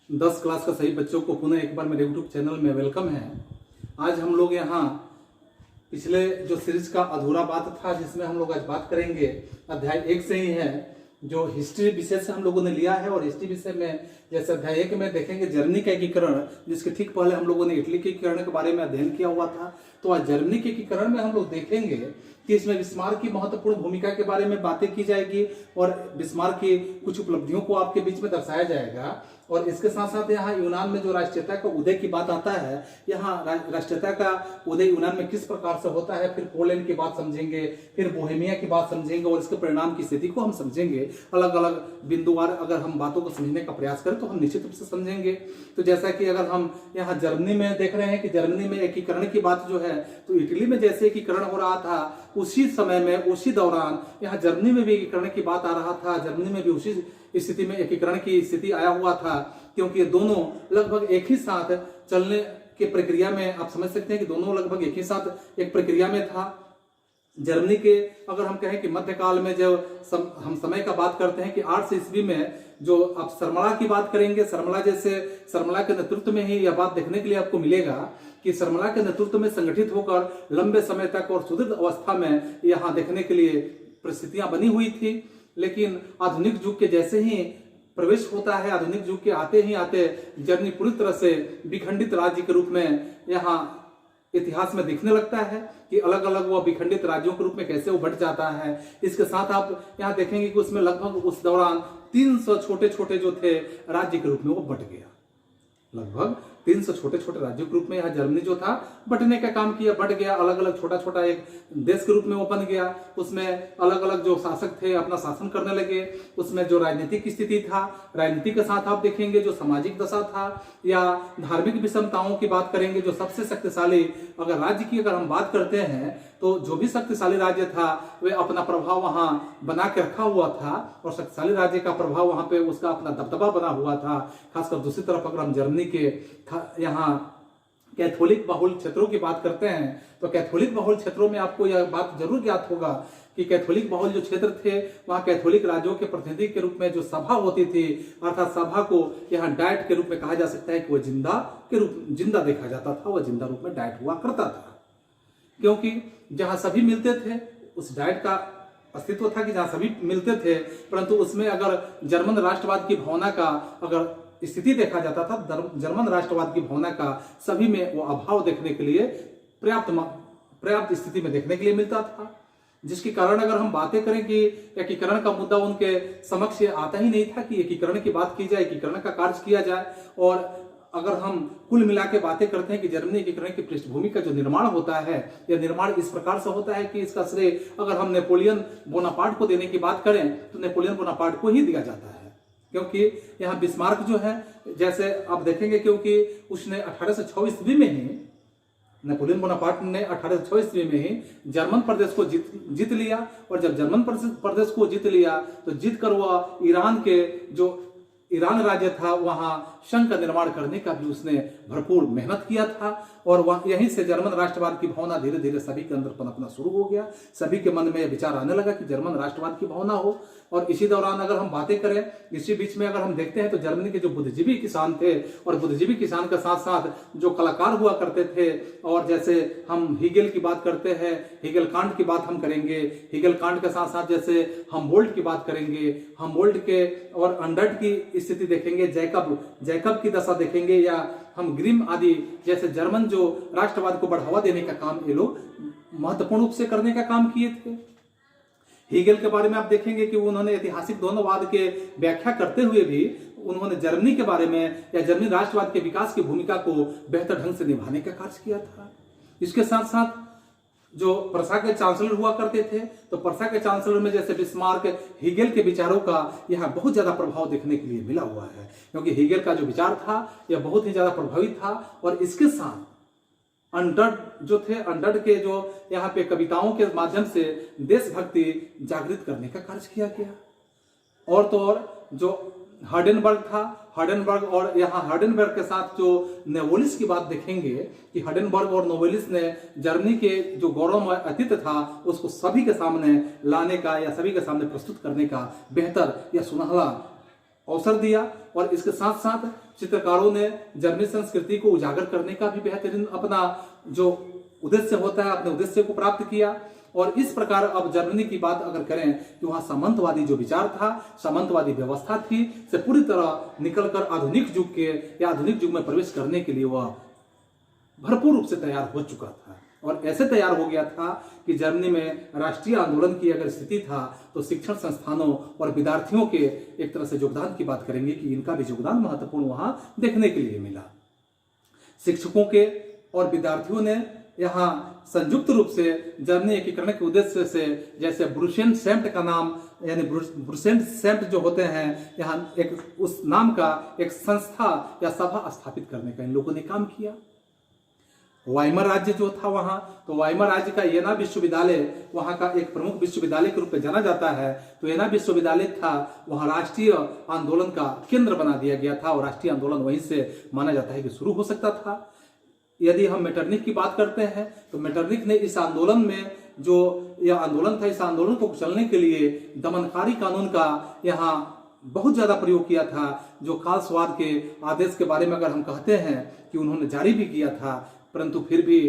10 class का सभी बच्चों को पुनः एक बार मेरे यूट्यूब चैनल में वेलकम है। आज हम लोग यहाँ पिछले जो सीरीज का अधूरा बात था जिसमें हम लोग आज बात करेंगे अध्याय 1 से ही है, जो हिस्ट्री विषय से हम लोगों ने लिया है। और हिस्ट्री विषय में जैसे अध्याय 1 में देखेंगे जर्मनी का एकीकरण, जिसके ठीक पहले हम लोगों ने इटली के एकीकरण के बारे में अध्ययन किया हुआ था। तो आज जर्मनी के एकीकरण में हम लोग देखेंगे कि इसमें बिस्मार्क की महत्वपूर्ण भूमिका के बारे में बातें की जाएगी और बिस्मार्क की कुछ उपलब्धियों को आपके बीच में दर्शाया जाएगा। और इसके साथ साथ यहाँ यूनान में जो राष्ट्रीयता का उदय की बात आता है, यहाँ राष्ट्रीयता का उदय यूनान में किस प्रकार से होता है, फिर पोलैंड की बात समझेंगे, फिर बोहेमिया की बात समझेंगे और इसके परिणाम की स्थिति को हम समझेंगे। अलग अलग बिंदुवार अगर हम बातों को समझने का प्रयास करें तो हम निश्चित रूप से समझेंगे। तो जैसा कि अगर हम यहाँ जर्मनी में देख रहे हैं कि जर्मनी में एकीकरण की बात जो है, तो इटली में जैसे एकीकरण हो रहा था उसी समय में उसी दौरान यहाँ जर्मनी में भी एकीकरण की बात आ रहा था। जर्मनी में भी उसी स्थिति में एकीकरण की स्थिति आया हुआ था, क्योंकि ये दोनों लगभग एक ही साथ चलने की प्रक्रिया में, आप समझ सकते हैं कि दोनों लगभग एक ही साथ एक प्रक्रिया में था। जर्मनी के अगर हम कहें कि मध्यकाल में जब हम समय का बात करते हैं कि 800 ईस्वी में जो आप सरमला की बात करेंगे, सरमला के नेतृत्व में ही यह बात देखने के लिए आपको मिलेगा कि सरमला के नेतृत्व में संगठित होकर लंबे समय तक और सुदृढ़ अवस्था में यहाँ देखने के लिए परिस्थितियां बनी हुई थी। लेकिन आधुनिक युग के जैसे ही प्रवेश होता है, आधुनिक युग के आते ही आते जर्मनी पूरी तरह से विखंडित राज्य के रूप में यहाँ इतिहास में दिखने लगता है कि अलग अलग वो विखंडित राज्यों के रूप में कैसे वो बढ़ जाता है। इसके साथ आप यहाँ देखेंगे कि उसमें लगभग उस दौरान 300 छोटे छोटे जो थे राज्य के रूप में वो बट गया। लगभग 300 छोटे छोटे राज्यों के रूप में यहाँ जर्मनी जो था बटने का काम किया, बट गया, अलग अलग छोटा छोटा एक देश के रूप में वो बन गया। उसमें अलग अलग जो शासक थे अपना शासन करने लगे। उसमें जो राजनीतिक स्थिति था, राजनीति के साथ आप देखेंगे जो सामाजिक दशा था या धार्मिक विषमताओं की बात करेंगे। जो सबसे शक्तिशाली अगर राज्य की अगर हम बात करते हैं तो जो भी शक्तिशाली राज्य था वे अपना प्रभाव वहां बना के रखा हुआ था और शक्तिशाली राज्य का प्रभाव वहां पे उसका अपना दबदबा बना हुआ था। खासकर दूसरी तरफ अगर हम जर्मनी के यहाँ कैथोलिक बहुल क्षेत्रों की बात करते हैं तो कैथोलिक बहुल क्षेत्रों में आपको यह बात जरूर ज्ञात होगा कि कैथोलिक बहुल जो क्षेत्र थे वहां कैथोलिक राज्यों के प्रतिनिधि के रूप में जो सभा होती थी, अर्थात सभा को यहाँ डाइट के रूप में कहा जा सकता है कि वह जिंदा देखा जाता था, वह जिंदा रूप में डाइट हुआ करता था। क्योंकि जहां सभी मिलते थे उस डाइट का अस्तित्व था कि जहां सभी मिलते थे, परंतु उसमें अगर जर्मन राष्ट्रवाद की भावना का अगर स्थिति देखा जाता था, जर्मन राष्ट्रवाद की भावना का सभी में वो अभाव देखने के लिए पर्याप्त स्थिति में देखने के लिए मिलता था। जिसके कारण अगर हम बातें करें कि एकीकरण का मुद्दा उनके समक्ष आता ही नहीं था कि एकीकरण की बात की जाए, एकीकरण का कार्य किया जाए। और अगर हम कुल मिला के बातें करते हैं कि जर्मनी एकीकरण की पृष्ठभूमि का जो निर्माण होता है, यह निर्माण इस प्रकार से होता है कि इसका श्रेय अगर हम नेपोलियन बोनापार्ट को देने की बात करें तो नेपोलियन बोनापार्ट को ही दिया जाता है। क्योंकि यहाँ बिस्मार्क जो है, जैसे आप देखेंगे, क्योंकि उसने 1806 ईस्वी में ही नेपोलियन बोनापार्ट ने 1806 ईस्वी में ही जर्मन प्रदेश को जीत लिया। और जब जर्मन प्रदेश को जीत लिया तो जीत कर वह ईरान राज्य था वहां संघ का निर्माण करने का भी उसने भरपूर मेहनत किया था। और वह यहीं से जर्मन राष्ट्रवाद की भावना धीरे धीरे सभी के अंदर पनपना शुरू हो गया। सभी के मन में यह विचार आने लगा कि जर्मन राष्ट्रवाद की भावना हो। और इसी दौरान अगर हम बातें करें, इसी बीच में अगर हम देखते हैं तो जर्मनी के जो बुद्धिजीवी किसान थे और बुद्धिजीवी किसान के साथ साथ जो कलाकार हुआ करते थे, और जैसे हम हीगेल की बात करते हैं, हीगेल कांट की बात हम करेंगे, हीगेल कांट के साथ साथ जैसे हमबोल्ट की बात करेंगे, हमबोल्ट के और अंडर्ट की स्थिति देखेंगे, जैकब की दशा देखेंगे, या हम ग्रिम आदि जैसे जर्मन जो राष्ट्रवाद को बढ़ावा देने का काम ये लोग महत्वपूर्ण रूप से करने का काम किए थे। हीगेल के बारे में आप देखेंगे कि उन्होंने ऐतिहासिक दोनोंवाद के व्याख्या करते हुए भी उन्होंने जर्मनी के बारे में या जर्मनी राष्ट्रवाद के विकास की भूमिका को बेहतर ढंग से निभाने का कार्य किया था। इसके साथ साथ जो प्रसा के चांसलर हुआ करते थे, तो प्रसा के चांसलर में जैसे बिस्मार्क, हीगेल के विचारों का यहाँ बहुत ज्यादा प्रभाव देखने के लिए मिला हुआ है। क्योंकि हीगेल का जो विचार था यह बहुत ही ज्यादा प्रभावी था। और इसके साथ अंडर्ट जो थे, अंडर्ट के जो यहाँ पे कविताओं के माध्यम से देशभक्ति जागृत करने का कार्य किया गया। और तो और जो हार्डेनबर्ग था, हार्डेनबर्ग और यहाँ हार्डेनबर्ग के साथ जो नोवेलिस की बात देखेंगे कि हार्डेनबर्ग और नोवेलिस ने जर्मनी के जो गौरवमय अतीत था उसको सभी के सामने लाने का या सभी के सामने प्रस्तुत करने का बेहतर या सुनहरा अवसर दिया और इसके साथ साथ चित्रकारों ने जर्मनी संस्कृति को उजागर करने का भी बेहतरीन अपना जो उद्देश्य होता है अपने उद्देश्य को प्राप्त किया। और इस प्रकार अब जर्मनी की बात अगर करें कि वहां सामंतवादी जो विचार था, सामंतवादी व्यवस्था थी, से पूरी तरह निकलकर आधुनिक युग के या आधुनिक युग में प्रवेश करने के लिए वह भरपूर रूप से तैयार हो चुका था। और ऐसे तैयार हो गया था कि जर्मनी में राष्ट्रीय आंदोलन की अगर स्थिति था तो शिक्षण संस्थानों और विद्यार्थियों के एक तरह से योगदान की बात करेंगे कि इनका भी योगदान महत्वपूर्ण वहां देखने के लिए मिला। शिक्षकों के और विद्यार्थियों ने यहाँ संयुक्त रूप से जर्मनी एकीकरण के उद्देश्य से, जैसे ब्रुसेनसेम्ट का नाम यानी ब्रुसेनसेम्ट जो होते हैं, यहाँ एक उस नाम का एक संस्था या सभा स्थापित करने का इन लोगों ने काम किया। वाइमर राज्य जो था वहां, तो वाइमर राज्य का येना विश्वविद्यालय वहां का एक प्रमुख विश्वविद्यालय के रूप में जाना जाता है। तो येना विश्वविद्यालय था वहां राष्ट्रीय आंदोलन का केंद्र बना दिया गया था और राष्ट्रीय आंदोलन वहीं से माना जाता है कि शुरू हो सकता था। यदि हम मेटरनिख की बात करते हैं तो मेटरनिख ने इस आंदोलन में जो यह आंदोलन था, इस आंदोलन को कुचलने के लिए दमनकारी कानून का यहाँ बहुत ज्यादा प्रयोग किया था, जो कार्लस्वाद के आदेश के बारे में अगर हम कहते हैं कि उन्होंने जारी भी किया था, परंतु फिर भी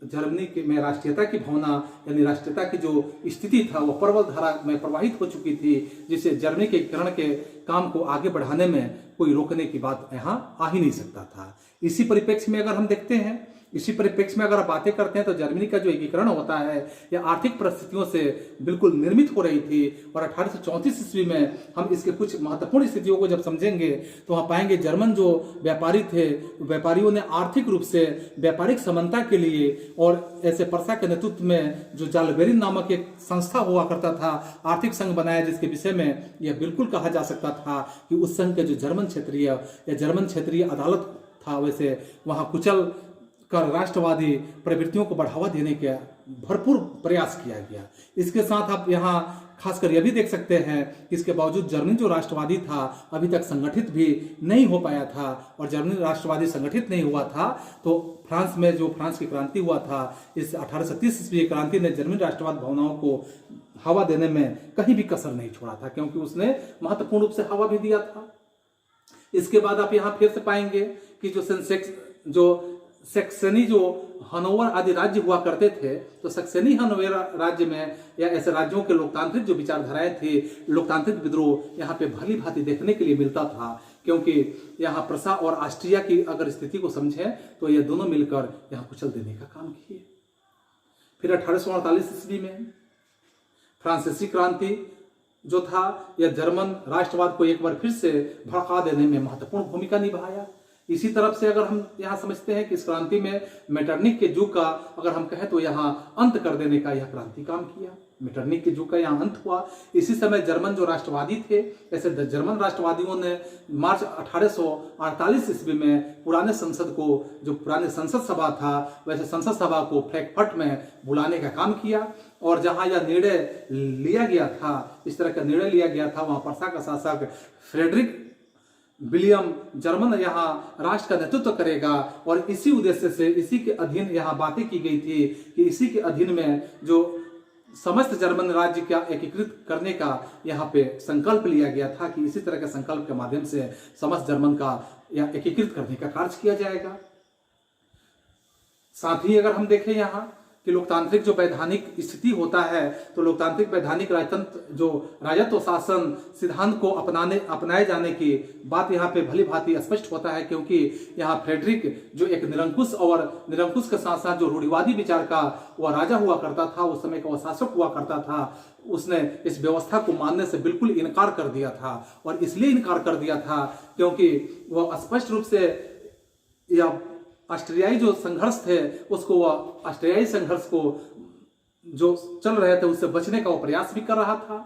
जर्मनी में राष्ट्रीयता की भावना यानी राष्ट्रीयता की जो स्थिति था वो प्रबल धारा में प्रवाहित हो चुकी थी, जिससे जर्मनी के एकीकरण के काम को आगे बढ़ाने में कोई रोकने की बात यहाँ आ ही नहीं सकता था। इसी परिप्रेक्ष्य में अगर हम देखते हैं, इसी परिप्रेक्ष्य में अगर आप बातें करते हैं तो जर्मनी का जो एकीकरण होता है यह आर्थिक परिस्थितियों से बिल्कुल निर्मित हो रही थी। और 1834 ईस्वी में हम इसके कुछ महत्वपूर्ण स्थितियों को जब समझेंगे तो वहाँ पाएंगे जर्मन जो व्यापारी थे, व्यापारियों ने आर्थिक रूप से व्यापारिक समानता के लिए और ऐसे प्रसा के नेतृत्व में जो जालबेरिन नामक एक संस्था हुआ करता था, आर्थिक संघ बनाया, जिसके विषय में यह बिल्कुल कहा जा सकता था कि उस संघ के जो जर्मन क्षेत्रीय अदालत था, वैसे वहाँ कुचल कर राष्ट्रवादी प्रवृत्तियों को बढ़ावा देने का भरपूर प्रयास किया गया। इसके साथ आप यहाँ खासकर यह भी देख सकते हैं कि इसके बावजूद जर्मनी जो राष्ट्रवादी था अभी तक संगठित भी नहीं हो पाया था। और जर्मनी राष्ट्रवादी संगठित नहीं हुआ था तो फ्रांस में जो फ्रांस की क्रांति हुआ था, इस 1830 ईस्वी क्रांति ने जर्मनी राष्ट्रवाद भावनाओं को हवा देने में कहीं भी कसर नहीं छोड़ा था, क्योंकि उसने महत्वपूर्ण रूप से हवा भी दिया था। इसके बाद आप यहाँ फिर से पाएंगे कि जो सैक्सनी जो हनोवर आदि राज्य हुआ करते थे, तो सैक्सनी हनोवर राज्य में या ऐसे राज्यों के लोकतांत्रिक जो विचारधाराएं थी, लोकतांत्रिक विद्रोह यहाँ पे भली भांति देखने के लिए मिलता था, क्योंकि यहाँ प्रसा और ऑस्ट्रिया की अगर स्थिति को समझें तो ये दोनों मिलकर यहाँ कुचल देने का काम किए। फिर 1848 ईस्वी में फ्रांसीसी क्रांति जो था यह जर्मन राष्ट्रवाद को एक बार फिर से भड़का देने में महत्वपूर्ण भूमिका निभाया। इसी तरफ से अगर हम यहाँ समझते हैं कि इस क्रांति में मेटरनिख के युग का अगर हम कहें तो यहाँ अंत कर देने का यह क्रांति काम किया। मेटरनिख के युग का यहाँ अंत हुआ। इसी समय जर्मन जो राष्ट्रवादी थे, ऐसे जर्मन राष्ट्रवादियों ने मार्च 1848 ईस्वी में पुराने संसद को, जो पुराने संसद सभा था, वैसे संसद सभा को फ्रैंकफर्ट में बुलाने का काम किया। और जहाँ यह निर्णय लिया गया था, इस तरह का निर्णय लिया गया था, वहाँ प्रसा का शासक फ्रेडरिक विलियम जर्मन यहाँ राष्ट्र का नेतृत्व करेगा। और इसी उद्देश्य से इसी के अधीन यहाँ बातें की गई थी कि इसी के अधीन में जो समस्त जर्मन राज्य का एकीकृत करने का यहाँ पे संकल्प लिया गया था कि इसी तरह के संकल्प के माध्यम से समस्त जर्मन का या एकीकृत करने का कार्य किया जाएगा। साथ ही अगर हम देखें यहाँ कि लोकतांत्रिक जो वैधानिक स्थिति होता है, तो लोकतांत्रिक वैधानिक राजतंत्र जो राजत्व शासन सिद्धांत को अपनाए जाने की बात यहाँ पे भली भांति स्पष्ट होता है, क्योंकि यहाँ फ्रेडरिक जो एक निरंकुश के साथ साथ जो रूढ़िवादी विचार का वह राजा हुआ करता था, उस समय का वह शासक हुआ करता था, उसने इस व्यवस्था को मानने से बिल्कुल इनकार कर दिया था। और इसलिए इनकार कर दिया था क्योंकि वह स्पष्ट रूप से या ऑस्ट्रियाई जो संघर्ष थे उसको, वह ऑस्ट्रियाई संघर्ष को जो चल रहे थे उससे बचने का वो प्रयास भी कर रहा था।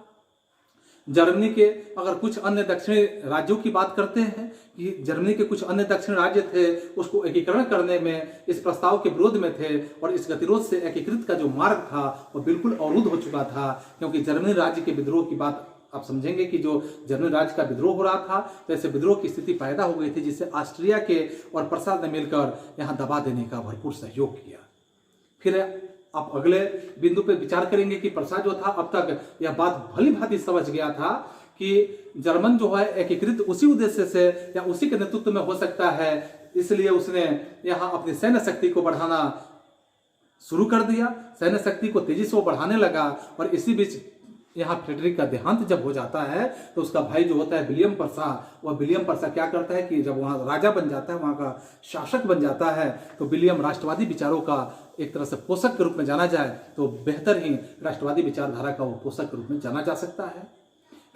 जर्मनी के अगर कुछ अन्य दक्षिणी राज्यों की बात करते हैं कि जर्मनी के कुछ अन्य दक्षिणी राज्य थे, उसको एकीकरण करने में इस प्रस्ताव के विरोध में थे और इस गतिरोध से एकीकृत का जो मार्ग था वो बिल्कुल अवरुद्ध हो चुका था। क्योंकि जर्मनी राज्य के विद्रोह की बात आप समझेंगे कि जो जर्मनी राज्य का विद्रोह हो रहा था, तो ऐसे विद्रोह की स्थिति पैदा हो गई थी, जिससे ऑस्ट्रिया के और प्रसा ने मिलकर यहाँ दबा देने का भरपूर सहयोग किया। फिर आप अगले बिंदु पर विचार करेंगे कि प्रसा जो था अब तक यह बात भली भांति समझ गया था कि जर्मन जो है एकीकृत उसी उद्देश्य से या उसी के नेतृत्व में हो सकता है, इसलिए उसने यहाँ अपनी सैन्य शक्ति को बढ़ाना शुरू कर दिया, सैन्य शक्ति को तेजी से वो बढ़ाने लगा। और इसी बीच यहाँ फ्रेडरिक का देहांत जब हो जाता है तो उसका भाई जो होता है विलियम परसा, वह विलियम परसा क्या करता है कि जब वहाँ राजा बन जाता है, वहाँ का शासक बन जाता है, तो विलियम राष्ट्रवादी विचारों का एक तरह से पोषक के रूप में जाना जाए तो बेहतर ही राष्ट्रवादी विचारधारा का वो पोषक के रूप में जाना जा सकता है,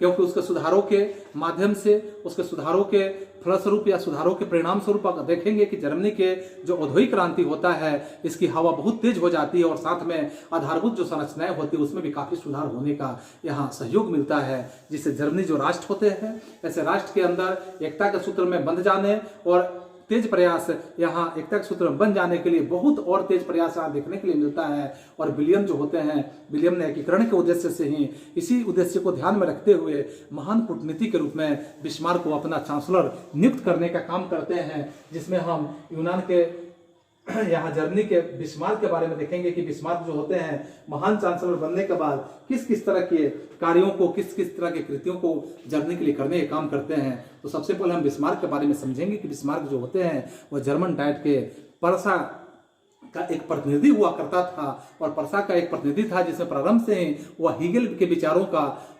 क्योंकि उसके सुधारों के माध्यम से, उसके सुधारों के फलस्वरूप या सुधारों के परिणाम स्वरूप आप देखेंगे कि जर्मनी के जो औद्योगिक क्रांति होता है इसकी हवा बहुत तेज हो जाती है और साथ में आधारभूत जो संरचनाएं होती है उसमें भी काफी सुधार होने का यहाँ सहयोग मिलता है, जिससे जर्मनी जो राष्ट्र होते हैं ऐसे राष्ट्र के अंदर एकता के सूत्र में बंध जाने और तेज प्रयास यहाँ एकता के सूत्र में बन जाने के लिए बहुत और तेज प्रयास यहाँ देखने के लिए मिलता है। और विलियम जो होते हैं, विलियम ने एकीकरण के उद्देश्य से ही, इसी उद्देश्य को ध्यान में रखते हुए महान कूटनीति के रूप में बिस्मार्क को अपना चांसलर नियुक्त करने का काम करते हैं, जिसमें हम यूनान के यहाँ जर्मनी के बिस्मार्क के बारे में देखेंगे कि बिस्मार्क जो होते हैं महान चांसलर बनने के बाद किस किस तरह के कार्यों को, किस किस तरह के कृतियों को जर्मनी के लिए करने का काम करते हैं। तो सबसे पहले हम बिस्मार्क के बारे में समझेंगे कि बिस्मार्क जो होते हैं वह जर्मन डाइट के परसा का एक प्रतिनिधि हुआ करता था, और परसा का एक प्रतिनिधि था जिसमें प्रारंभ से ही वह हीगल के विचारों का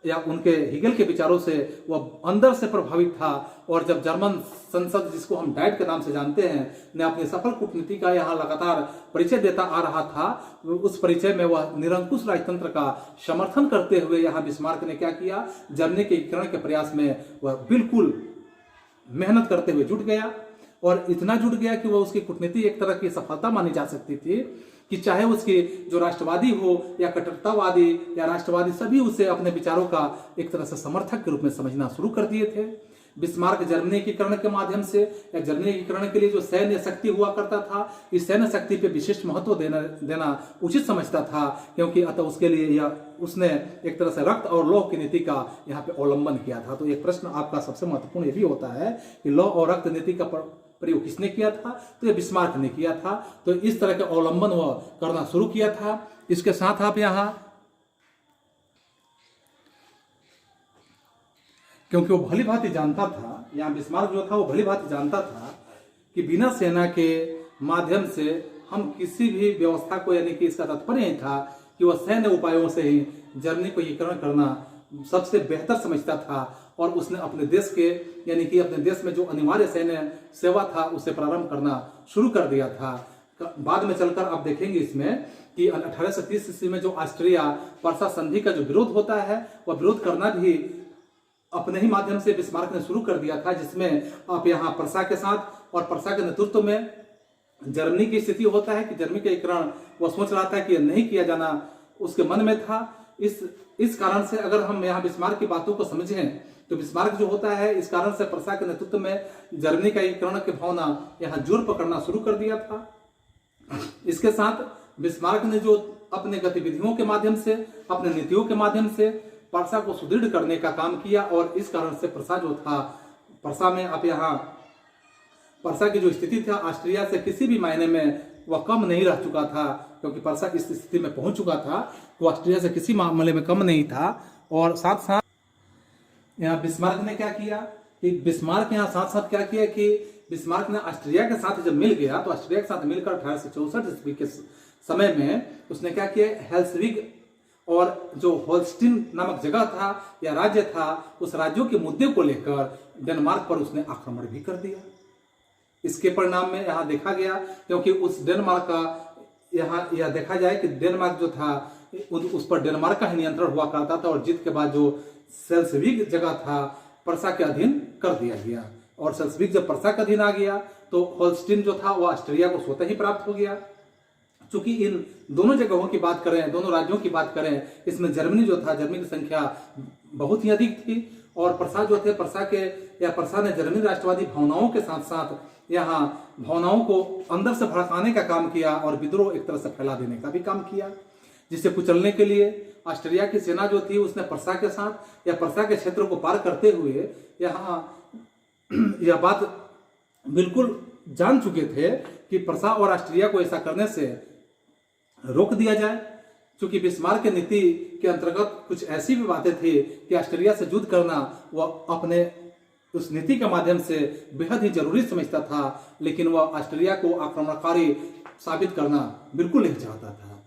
या उनके हीगल के विचारों से वह अंदर से प्रभावित था। और जब जर्मन संसद, जिसको हम डाइट के नाम से जानते हैं, ने अपनी सफल कूटनीति का यहाँ लगातार परिचय देता आ रहा था, उस परिचय में वह निरंकुश राजतंत्र का समर्थन करते हुए यहाँ बिस्मार्क ने क्या किया, जर्मनी के एकीकरण के प्रयास में वह बिल्कुल मेहनत करते हुए जुट गया। और इतना जुट गया कि वह उसकी कूटनीति एक तरह की सफलता मानी जा सकती थी कि चाहे उसके जो राष्ट्रवादी हो या कट्टरतावादी या राष्ट्रवादी, सभी उसे अपने विचारों का एक तरह से समर्थक के रूप में समझना शुरू कर दिए थे। बिस्मार्क जर्मनी एकीकरण के माध्यम से या जर्मनी एकीकरण के लिए जो सैन्य शक्ति हुआ करता था, इस सैन्य शक्ति पे विशिष्ट महत्व देना उचित समझता था, क्योंकि अतः उसके लिए यह उसने एक तरह से रक्त और लौह की नीति का यहाँ पे अवलंबन किया था। तो एक प्रश्न आपका सबसे महत्वपूर्ण ये भी होता है कि लौह और रक्त नीति का प्रयोग किसने किया था, तो ये बिस्मार्क ने किया था। तो इस तरह के अवलंबन वह करना शुरू किया था। इसके साथ आप यहाँ, क्योंकि वो भली भांति जानता था, यहाँ बिस्मार्क जो था वो भली भांति जानता था कि बिना सेना के माध्यम से हम किसी भी व्यवस्था को, यानी कि इसका तात्पर्य यही था कि वह सैन्य उपायों से ही जर्मनी को एकीकरण करना सबसे बेहतर समझता था। और उसने अपने देश के, यानी कि अपने देश में जो अनिवार्य सैन्य सेवा था उसे प्रारंभ करना शुरू कर दिया था। बाद में चलकर आप देखेंगे इसमें कि 1830 ईस्वी में जो ऑस्ट्रिया परसा संधि का जो विरोध होता है, वह विरोध करना भी अपने ही माध्यम से बिस्मार्क ने शुरू कर दिया था, जिसमें आप यहाँ परसा के साथ और परसा के नेतृत्व में जर्मनी की स्थिति होता है कि जर्मनी का एकीकरण वह सोच रहा था कि नहीं किया जाना उसके मन में था। इस कारण से अगर हम यहाँ बिस्मार्क की बातों को समझें तो बिस्मार्क जो होता है, इस कारण से परसा के नेतृत्व में जर्मनी का एकीकरण की भावना यहाँ जोर पकड़ना शुरू कर दिया था। इसके साथ बिस्मार्क ने जो अपने गतिविधियों के माध्यम से, अपने नीतियों के माध्यम से परसा को सुदृढ़ करने का काम किया, और इस कारण से परसा जो था, परसा में आप यहाँ परसा की जो स्थिति था ऑस्ट्रिया से किसी भी मायने में वह कम नहीं रह चुका था, क्योंकि परसा इस स्थिति में पहुंच चुका था, वो ऑस्ट्रिया से किसी मामले में कम नहीं था। और साथ साथ यहाँ बिस्मार्क ने क्या किया कि बिस्मार्क यहाँ साथ साथ क्या किया कि बिस्मार्क ने ऑस्ट्रिया के साथ जब मिल गया, तो ऑस्ट्रिया के साथ मिलकर 1864 ईस्वी के समय में उसने क्या किया, हेल्सविग और जो होल्स्टीन नामक जगह था या राज्य था, उस राज्यों के मुद्दे को लेकर डेनमार्क पर उसने आक्रमण भी कर दिया। इसके परिणाम में यहाँ देखा गया, क्योंकि उस डेनमार्क का यहाँ यह देखा जाए कि डेनमार्क जो था उस पर डेनमार्क का ही नियंत्रण हुआ करता था, और जीत के बाद जो सेल्सविग जगह था परसा के अधीन कर दिया गया। और सेल्सविग जब परसा के अधीन आ गया तो होल्स्टीन जो था वो ऑस्ट्रिया को स्वतः ही प्राप्त हो गया। चूंकि इन दोनों जगहों की बात करें, दोनों राज्यों की बात करें, इसमें जर्मनी जो था, जर्मनी की संख्या बहुत ही अधिक थी, और परसा जो थे, परसा ने जर्मनी राष्ट्रवादी भावनाओं के साथ साथ यहाँ भावनाओं को अंदर से भड़काने का काम किया और विद्रोह एक तरह से फैला देने का भी काम किया, जिसे कुचलने के लिए ऑस्ट्रिया की सेना जो थी उसने परसा के साथ या परसा के क्षेत्र को पार करते हुए यहाँ यह बात बिल्कुल जान चुके थे कि परसा और ऑस्ट्रिया को ऐसा करने से रोक दिया जाए। क्योंकि बिस्मार्क की नीति के अंतर्गत कुछ ऐसी भी बातें थी कि ऑस्ट्रिया से युद्ध करना वह अपने उस नीति के माध्यम से बेहद ही जरूरी समझता था, लेकिन वह ऑस्ट्रिया को आक्रमणकारी साबित करना बिल्कुल नहीं चाहता था।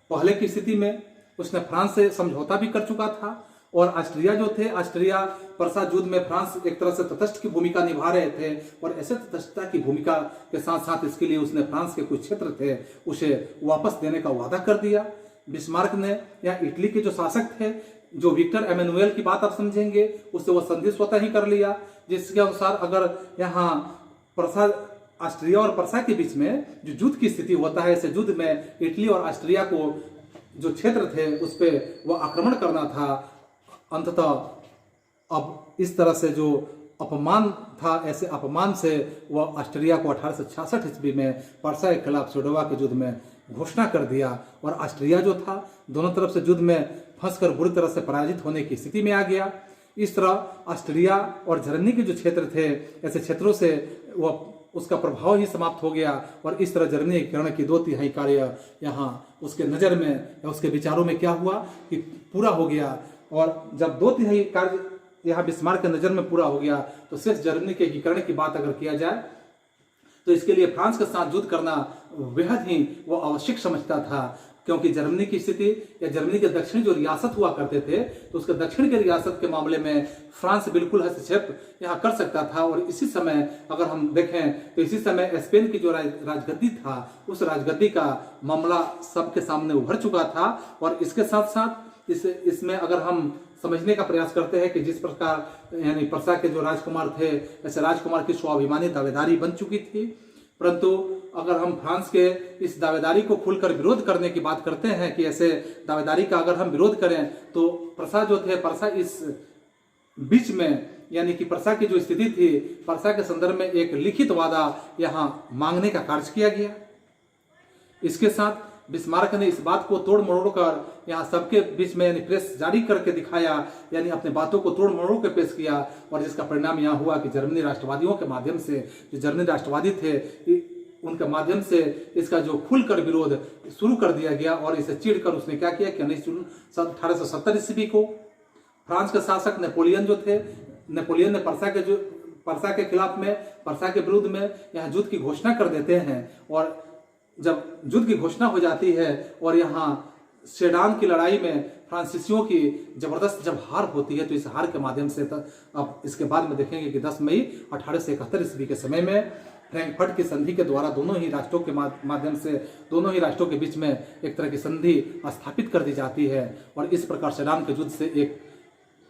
पहले की स्थिति में उसने फ्रांस से समझौता भी कर चुका था और ऑस्ट्रिया जो थे, ऑस्ट्रिया परसा युद्ध में फ्रांस एक तरह से तटस्थ की भूमिका निभा रहे थे और ऐसे तटस्थता की भूमिका के साथ साथ इसके लिए उसने फ्रांस के कुछ क्षेत्र थे उसे वापस देने का वादा कर दिया। बिस्मार्क ने या इटली के जो शासक थे, जो विक्टर एमेनुएल की बात आप समझेंगे, उससे वह संधि स्वतः ही कर लिया, जिसके अनुसार अगर यहाँ परसा ऑस्ट्रिया और परसा के बीच में जो युद्ध की स्थिति होता है, ऐसे युद्ध में इटली और ऑस्ट्रिया को जो क्षेत्र थे उस पर वह आक्रमण करना था। अंततः अब इस तरह से जो अपमान था, ऐसे अपमान से वह ऑस्ट्रिया को 1866 ईस्वी में परसा के खिलाफ सोडोवा के युद्ध में घोषणा कर दिया और ऑस्ट्रिया जो था दोनों तरफ से युद्ध में फंसकर बुरी तरह से पराजित होने की स्थिति में आ गया। इस तरह ऑस्ट्रिया और जर्मनी के जो क्षेत्र थे, ऐसे क्षेत्रों से वह उसका प्रभाव ही समाप्त हो गया और इस तरह जर्मनीकरण की 2/3 कार्य यहाँ उसके नज़र में या उसके विचारों में क्या हुआ कि पूरा हो गया। और जब 2/3 कार्य यहाँ बिस्मार्क के नज़र में पूरा हो गया तो शेष जर्मनी के एकीकरण की बात अगर किया जाए तो इसके लिए फ्रांस के साथ युद्ध करना बेहद ही वो आवश्यक समझता था, क्योंकि जर्मनी की स्थिति या जर्मनी के दक्षिणी जो रियासत हुआ करते थे तो उसके दक्षिण के रियासत के मामले में फ्रांस बिल्कुल हस्तक्षेप यहाँ कर सकता था। और इसी समय अगर हम देखें तो इसी समय स्पेन की जो राजगद्दी था उस राजगद्दी का मामला सबके सामने उभर चुका था। और इसके साथ साथ इसमें अगर हम समझने का प्रयास करते हैं कि जिस प्रकार यानी परसा के जो राजकुमार थे, ऐसे राजकुमार की स्वाभिमानी दावेदारी बन चुकी थी, परंतु अगर हम फ्रांस के इस दावेदारी को खुलकर विरोध करने की बात करते हैं कि ऐसे दावेदारी का अगर हम विरोध करें तो परसा जो थे, परसा इस बीच में यानी कि परसा की जो स्थिति थी, परसा के संदर्भ में एक लिखित वादा यहाँ मांगने का कार्य किया गया। इसके साथ बिस्मार्क ने इस बात को तोड़ मरोड़ कर यहाँ सबके बीच में यानी प्रेस जारी करके दिखाया, यानी अपने बातों को तोड़ मरोड़ के पेश किया और जिसका परिणाम यहाँ हुआ कि जर्मनी राष्ट्रवादियों के माध्यम से, जो जर्मनी राष्ट्रवादी थे उनके माध्यम से इसका जो खुलकर विरोध शुरू कर दिया गया। और इसे चिढ़कर उसने क्या किया कि 1870 ईस्वी को फ्रांस के शासक नेपोलियन जो थे, नेपोलियन ने परसा के खिलाफ में, परसा के विरुद्ध में यहाँ युद्ध की घोषणा कर देते हैं। और जब युद्ध की घोषणा हो जाती है और यहाँ सेडान की लड़ाई में फ्रांसीसियों की जबरदस्त जब हार होती है तो इस हार के माध्यम से अब इसके बाद में देखेंगे कि 10 मई 1871 ईस्वी के समय में फ्रैंकफर्ट की संधि के द्वारा दोनों ही राष्ट्रों के माध्यम से दोनों ही राष्ट्रों के बीच में एक तरह की संधि स्थापित कर दी जाती है। और इस प्रकार सेडान के युद्ध से एक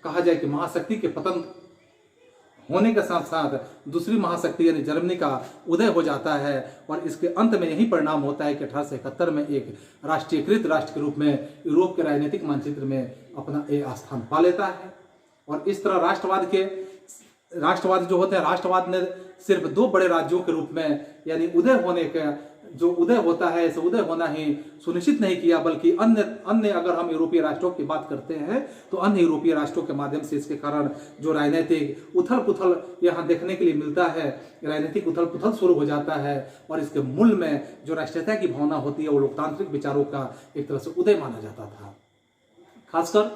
कहा जाए कि महाशक्ति के पतन होने के साथ साथ दूसरी महाशक्ति यानी जर्मनी का उदय हो जाता है। और इसके अंत में यही परिणाम होता है कि 1871 में एक राष्ट्रीयकृत राष्ट्र के रूप में यूरोप के राजनीतिक मानचित्र में अपना एक स्थान पा लेता है। और इस तरह राष्ट्रवाद जो होते हैं, राष्ट्रवाद ने सिर्फ 2 बड़े राज्यों के रूप में यानी उदय होने का जो उदय होता है ऐसे उदय होना ही सुनिश्चित नहीं किया, बल्कि अन्य अगर हम यूरोपीय राष्ट्रों की बात करते हैं तो अन्य यूरोपीय राष्ट्रों के माध्यम से इसके कारण जो राजनीतिक उथल पुथल यहाँ देखने के लिए मिलता है, राजनीतिक उथल पुथल शुरू हो जाता है। और इसके मूल में जो राष्ट्रीयता की भावना होती है वो लोकतांत्रिक विचारों का एक तरह से उदय माना जाता था। खासकर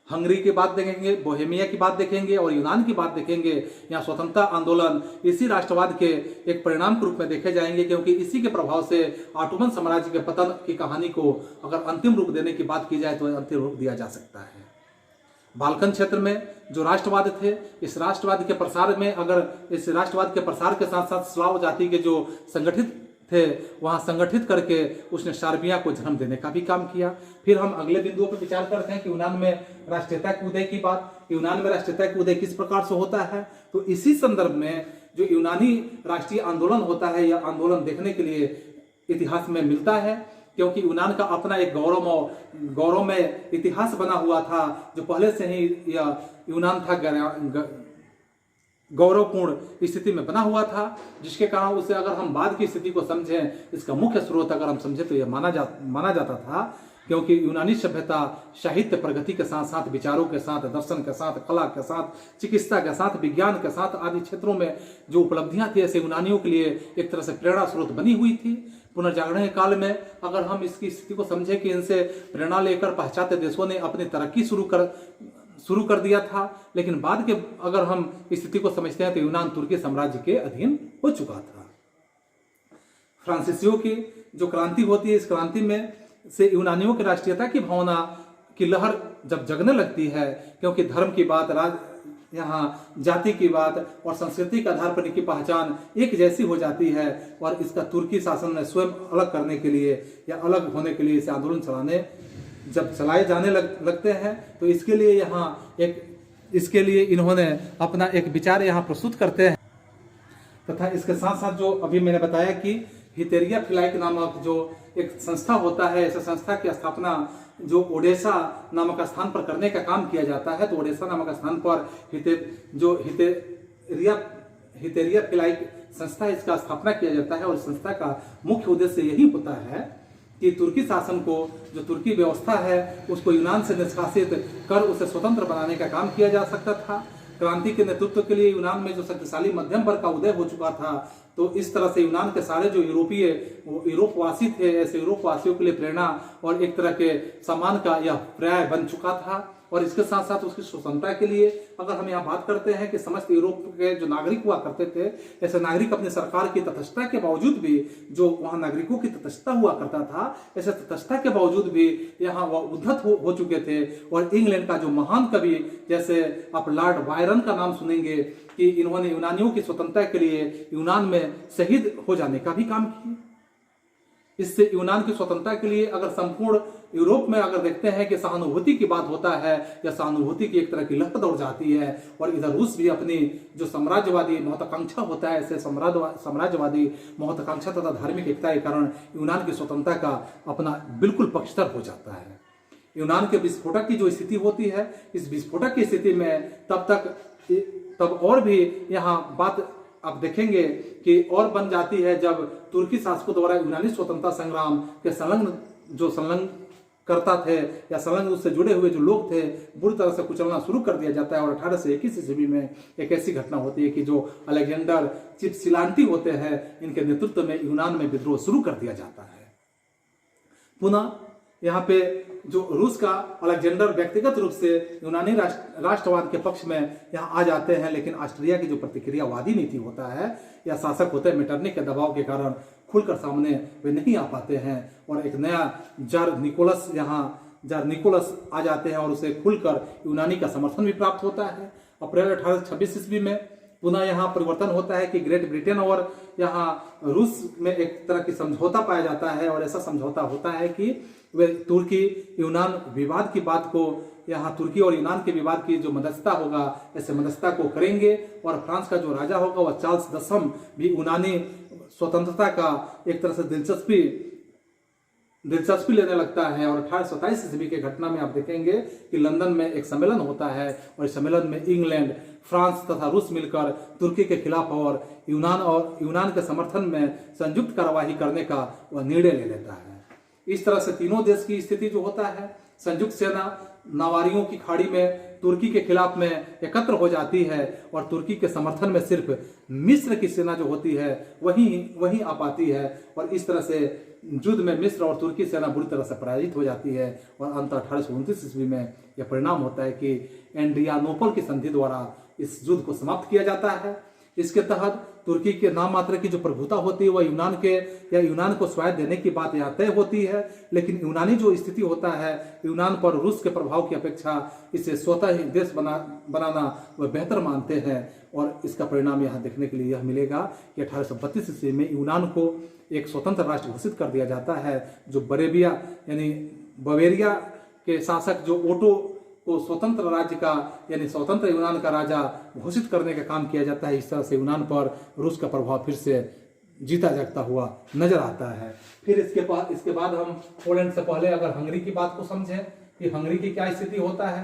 हंगरी की बात देखेंगे, बोहेमिया की बात देखेंगे और यूनान की बात देखेंगे। यहाँ स्वतंत्रता आंदोलन इसी राष्ट्रवाद के एक परिणाम के रूप में देखे जाएंगे, क्योंकि इसी के प्रभाव से ऑटोमन साम्राज्य के पतन की कहानी को अगर अंतिम रूप देने की बात की जाए तो अंतिम रूप दिया जा सकता है। बाल्कन क्षेत्र में जो राष्ट्रवाद थे, इस राष्ट्रवाद के प्रसार में अगर इस राष्ट्रवाद के प्रसार के साथ साथ स्लाव जाति के जो संगठित थे वहां संगठित करके उसने सार्बिया को जन्म देने का भी काम किया। फिर हम अगले बिंदुओं पर विचार करते हैं कि यूनान में राष्ट्रीयता के उदय की बात, यूनान में राष्ट्रीयता के उदय किस प्रकार से होता है। तो इसी संदर्भ में जो यूनानी राष्ट्रीय आंदोलन होता है, यह आंदोलन देखने के लिए इतिहास में मिलता है, क्योंकि यूनान का अपना एक गौरवमय इतिहास बना हुआ था जो पहले से ही यह यूनान था गौरवपूर्ण स्थिति में बना हुआ था, जिसके कारण उसे अगर हम बाद की स्थिति को समझें, इसका मुख्य स्रोत अगर हम समझें तो यह माना जाता था क्योंकि यूनानी सभ्यता साहित्य प्रगति के साथ साथ विचारों के साथ, दर्शन के साथ, कला के साथ, चिकित्सा के साथ, विज्ञान के साथ आदि क्षेत्रों में जो उपलब्धियां थी ऐसे यूनानियों के लिए एक तरह से प्रेरणा स्रोत बनी हुई थी। पुनर्जागरण के काल में अगर हम इसकी स्थिति को समझें कि इनसे प्रेरणा लेकर पाश्चात्य देशों ने अपनी तरक्की शुरू कर दिया था, लेकिन बाद के अगर हम स्थिति को समझते हैं तो यूनान तुर्की साम्राज्य के अधीन हो चुका था। फ्रांसीसियों की जो क्रांति होती है, इस क्रांति में से यूनानियों की राष्ट्रीयता की भावना की लहर जब जगने लगती है, क्योंकि धर्म की बात, यहाँ जाति की बात और संस्कृति के आधार पर इनकी पहचान एक जैसी हो जाती है, और इसका तुर्की शासन ने स्वयं अलग करने के लिए या अलग होने के लिए इसे आंदोलन जब चलाए जाने लगते हैं, तो इसके लिए इन्होंने अपना एक विचार यहाँ प्रस्तुत करते हैं। तथा इसके साथ साथ जो अभी मैंने बताया कि हितेरिया फिलाइक नामक जो एक संस्था होता है, ऐसा संस्था की स्थापना जो ओडेसा नामक स्थान पर करने का काम किया जाता है, तो ओडेसा नामक स्थान पर हितेरिया फिलाइक संस्था, इसका स्थापना किया जाता है। और संस्था का मुख्य उद्देश्य यही होता है कि तुर्की शासन को, जो तुर्की व्यवस्था है, उसको यूनान से निष्कासित कर उसे स्वतंत्र बनाने का काम किया जा सकता था। क्रांति के नेतृत्व के लिए यूनान में जो शक्तिशाली मध्यम वर्ग का उदय हो चुका था, तो इस तरह से यूनान के सारे जो यूरोपवासी थे, ऐसे यूरोपवासियों के लिए प्रेरणा और एक तरह के सम्मान का यह पर्याय बन चुका था। और इसके साथ साथ उसकी स्वतंत्रता के लिए अगर हम यहाँ बात करते हैं कि समस्त यूरोप के जो नागरिक हुआ करते थे, ऐसे नागरिक अपनी सरकार की तटस्थता के बावजूद भी, जो वहाँ नागरिकों की तटस्थता हुआ करता था, ऐसे तटस्थता के बावजूद भी यहाँ वह उद्धत हो चुके थे। और इंग्लैंड का जो महान कवि, जैसे आप लॉर्ड बायरन का नाम सुनेंगे कि इन्होंने यूनानियों की स्वतंत्रता के लिए यूनान में शहीद हो जाने का भी काम किया। इससे यूनान की स्वतंत्रता के लिए अगर संपूर्ण यूरोप में अगर देखते हैं कि सहानुभूति की बात होता है, या सहानुभूति की एक तरह की लहर दौड़ जाती है, और इधर रूस भी अपनी जो साम्राज्यवादी महत्वाकांक्षा होता है, ऐसे साम्राज्यवादी महत्वाकांक्षा तथा धार्मिक एकता के कारण यूनान की स्वतंत्रता का अपना बिल्कुल पक्षधर हो जाता है। यूनान के विस्फोटक की जो स्थिति होती है, इस विस्फोटक की स्थिति में तब और भी यहाँ बात आप देखेंगे कि और बन जाती है, जब तुर्की शासकों द्वारा यूनानी स्वतंत्रता संग्राम के संलग्न करता थे या संलग्न उससे जुड़े हुए जो लोग थे, बुरी तरह से कुचलना शुरू कर दिया जाता है। और 1821 ईस्वी में एक ऐसी घटना होती है कि जो अलेक्जेंडर चिपसिलांटी होते हैं, इनके नेतृत्व में यूनान में विद्रोह शुरू कर दिया जाता है। पुनः यहाँ पे जो रूस का अलेक्जेंडर व्यक्तिगत रूप से यूनानी राष्ट्रवाद के पक्ष में यहाँ आ जाते हैं, लेकिन ऑस्ट्रिया की जो प्रतिक्रियावादी नीति होता है या शासक होते हैं, मेटरनिक के दबाव के कारण खुलकर सामने वे नहीं आ पाते हैं। और एक नया जार निकोलस आ जाते हैं और उसे खुलकर यूनानी का समर्थन भी प्राप्त होता है। अप्रैल 1826 ईस्वी में पुनः यहाँ परिवर्तन होता है कि ग्रेट ब्रिटेन और यहाँ रूस में एक तरह की समझौता पाया जाता है। और ऐसा समझौता होता है कि वे तुर्की यूनान विवाद की बात को, यहाँ तुर्की और यूनान के विवाद की जो मध्यस्थता होगा, ऐसे मध्यस्थता को करेंगे। और फ्रांस का जो राजा होगा वह चार्ल्स 10 भी यूनानी स्वतंत्रता का एक तरह से दिलचस्पी लेने लगता है। और 1827 ईस्वी के घटना में आप देखेंगे कि लंदन में एक सम्मेलन होता है, और इस सम्मेलन में इंग्लैंड, फ्रांस तथा रूस मिलकर तुर्की के खिलाफ और यूनान के समर्थन में संयुक्त कार्यवाही करने का वह निर्णय ले लेता है। इस तरह से तीनों देश की स्थिति जो होता है, संयुक्त सेना नावारियों की खाड़ी में तुर्की के खिलाफ में एकत्र हो जाती है, और तुर्की के समर्थन में सिर्फ मिस्र की सेना जो होती है वही आ पाती है। और इस तरह से युद्ध में मिस्र और तुर्की सेना बुरी तरह से पराजित हो जाती है। और अंत 1829 ईस्वी में यह परिणाम होता है कि एड्रियानोपल की संधि द्वारा इस युद्ध को समाप्त किया जाता है। इसके तहत तुर्की के नाम मात्र की जो प्रभुता होती है वह यूनान को स्वायत्त देने की बात यहाँ तय होती है। लेकिन यूनानी जो स्थिति होता है, यूनान पर रूस के प्रभाव की अपेक्षा इसे स्वतः ही देश बनाना वह बेहतर मानते हैं। और इसका परिणाम यहाँ देखने के लिए यह मिलेगा कि 1832 ईस्वी में यूनान को एक स्वतंत्र राष्ट्र घोषित कर दिया जाता है, जो बवेरिया के शासक जो ओटो को स्वतंत्र राज्य का यानी स्वतंत्र यूनान का राजा घोषित करने का काम किया जाता है। इस तरह से यूनान पर रूस का प्रभाव फिर से जीता जागता हुआ नजर आता है। फिर इसके बाद हम पोलैंड से पहले अगर हंगरी की बात को समझें कि हंगरी की क्या स्थिति होता है,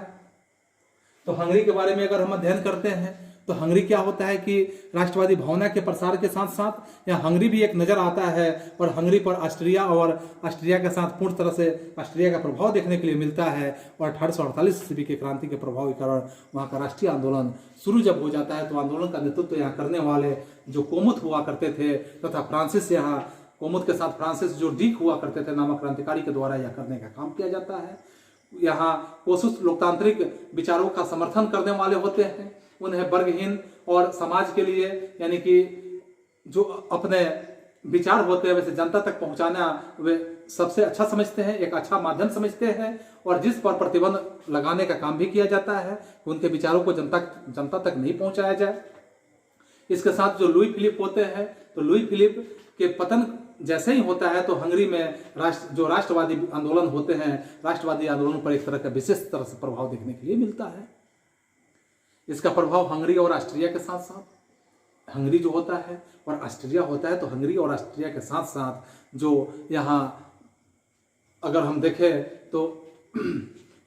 तो हंगरी के बारे में अगर हम अध्ययन करते हैं तो हंगरी क्या होता है कि राष्ट्रवादी भावना के प्रसार के साथ साथ यहाँ हंगरी भी एक नज़र आता है और हंगरी पर ऑस्ट्रिया और ऑस्ट्रिया के साथ पूर्ण तरह से ऑस्ट्रिया का प्रभाव देखने के लिए मिलता है। और 1848 ईस्वी के क्रांति के प्रभाव के कारण वहाँ का राष्ट्रीय आंदोलन शुरू जब हो जाता है तो आंदोलन का नेतृत्व यहाँ करने वाले जो कोमुत हुआ करते थे तथा फ्रांसिस, यहाँ कोमुत के साथ फ्रांसिस जो डीक हुआ करते थे नामक क्रांतिकारी के द्वारा यह करने का काम किया जाता है। यहाँ कोशिश लोकतांत्रिक विचारों का समर्थन करने वाले होते हैं, उन्हें वर्गहीन और समाज के लिए यानी कि जो अपने विचार होते हैं वैसे जनता तक पहुंचाना वे सबसे अच्छा समझते हैं, एक अच्छा माध्यम समझते हैं और जिस पर प्रतिबंध लगाने का काम भी किया जाता है कि उनके विचारों को जनता तक नहीं पहुंचाया जाए। इसके साथ जो लुई फिलिप होते हैं तो लुई फिलिप के पतन जैसे ही होता है तो हंगरी में जो राष्ट्रवादी आंदोलन होते हैं, राष्ट्रवादी आंदोलन पर एक तरह का विशेष तरह से प्रभाव देखने के लिए मिलता है। इसका प्रभाव हंगरी और ऑस्ट्रिया के साथ साथ हंगरी जो होता है और ऑस्ट्रिया होता है तो हंगरी और ऑस्ट्रिया के साथ साथ जो यहाँ अगर हम देखें तो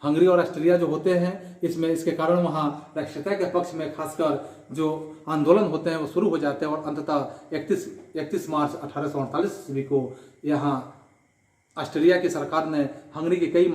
हंगरी और ऑस्ट्रिया जो होते हैं इसमें इसके कारण वहाँ राष्ट्रीयता के पक्ष में खासकर जो आंदोलन होते हैं वो शुरू हो जाते हैं और अंततः 31 मार्च 1848 ईस्वी को यहाँ ऑस्ट्रिया की सरकार ने हंगरी की कई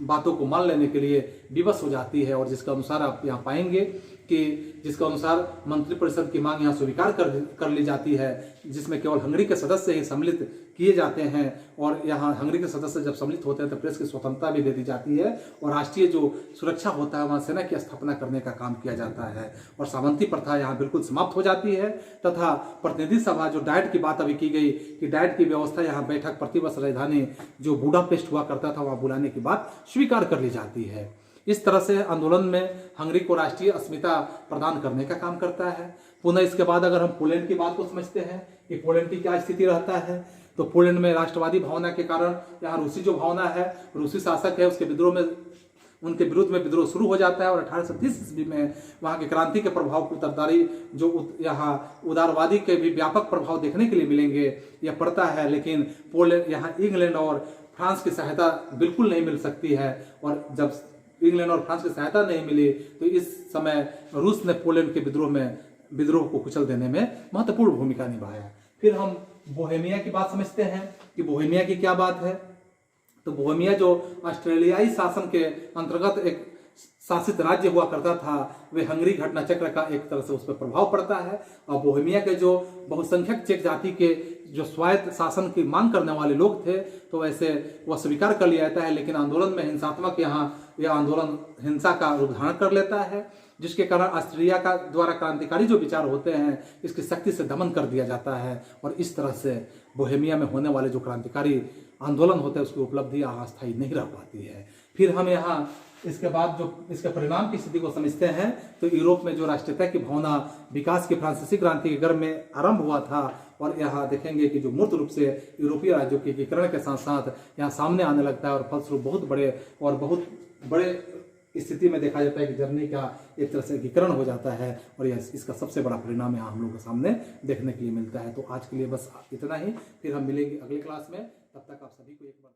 बातों को मान लेने के लिए विवश हो जाती है और जिसके अनुसार आप यहाँ पाएंगे कि जिसके अनुसार मंत्रिपरिषद की मांग यहाँ स्वीकार कर ली जाती है, जिसमें केवल हंगरी के सदस्य ही सम्मिलित किए जाते हैं और यहाँ हंगरी के सदस्य जब सम्मिलित होते हैं तो प्रेस की स्वतंत्रता भी दे दी जाती है और राष्ट्रीय जो सुरक्षा होता है वहाँ सेना की स्थापना करने का काम किया जाता है और सामंती प्रथा यहाँ बिल्कुल समाप्त हो जाती है तथा प्रतिनिधि सभा जो डाइट की बात अभी की गई कि डाइट की व्यवस्था यहाँ बैठक प्रतिवर्ष राजधानी जो बुडापेस्ट हुआ करता था वहाँ बुलाने की बात स्वीकार कर ली जाती है। इस तरह से आंदोलन में हंगरी को राष्ट्रीय अस्मिता प्रदान करने का काम करता है। पुनः इसके बाद अगर हम पोलैंड की बात को समझते हैं कि पोलैंड की क्या स्थिति रहता है तो पोलैंड में राष्ट्रवादी भावना के कारण यहाँ रूसी जो भावना है, रूसी शासक है उसके विद्रोह में उनके विरुद्ध में विद्रोह शुरू हो जाता है और 1830 ईस्वी में वहाँ की क्रांति के प्रभाव को तरदारी जो यहाँ उदारवादी के भी व्यापक प्रभाव देखने के लिए मिलेंगे यह पड़ता है। लेकिन पोलैंड यहाँ इंग्लैंड और फ्रांस की सहायता बिल्कुल नहीं मिल सकती है और जब इंग्लैंड और फ्रांस की सहायता नहीं मिली तो इस समय रूस ने पोलैंड के विद्रोह को कुचल देने में महत्वपूर्ण भूमिका निभाया। फिर हम बोहेमिया की बात समझते हैं कि बोहेमिया की क्या बात है। तो बोहेमिया जो ऑस्ट्रेलियाई शासन के अंतर्गत एक शासित राज्य हुआ करता था वे हंगरी घटना चक्र का एक तरह से उस पर प्रभाव पड़ता है और बोहेमिया के जो बहुसंख्यक चेक जाति के जो स्वायत्त शासन की मांग करने वाले लोग थे तो वैसे वह स्वीकार कर लिया जाता है। लेकिन आंदोलन में हिंसात्मक यहाँ यह आंदोलन हिंसा का रूप धारण कर लेता है जिसके कारण ऑस्ट्रिया का द्वारा क्रांतिकारी जो विचार होते हैं इसकी सख्ती से दमन कर दिया जाता है और इस तरह से बोहेमिया में होने वाले जो क्रांतिकारी आंदोलन होते हैं उसकी उपलब्धि अस्थायी नहीं रह पाती है। फिर हम यहाँ इसके बाद जो इसके परिणाम की स्थिति को समझते हैं तो यूरोप में जो राष्ट्रीयता की भावना विकास की फ्रांसीसी क्रांति के गर्भ में आरंभ हुआ था और यहाँ देखेंगे कि जो मूर्त रूप से यूरोपीय राज्यों के एकीकरण के साथ साथ यहाँ सामने आने लगता है और फलस्वरूप बहुत बड़े स्थिति में देखा जाता है कि जर्मनी का एक तरह से एकीकरण हो जाता है और यह इसका सबसे बड़ा परिणाम यहाँ हम लोगों के सामने देखने के लिए मिलता है। तो आज के लिए बस इतना ही, फिर हम मिलेंगे अगले क्लास में, तब तक आप सभी को एक बार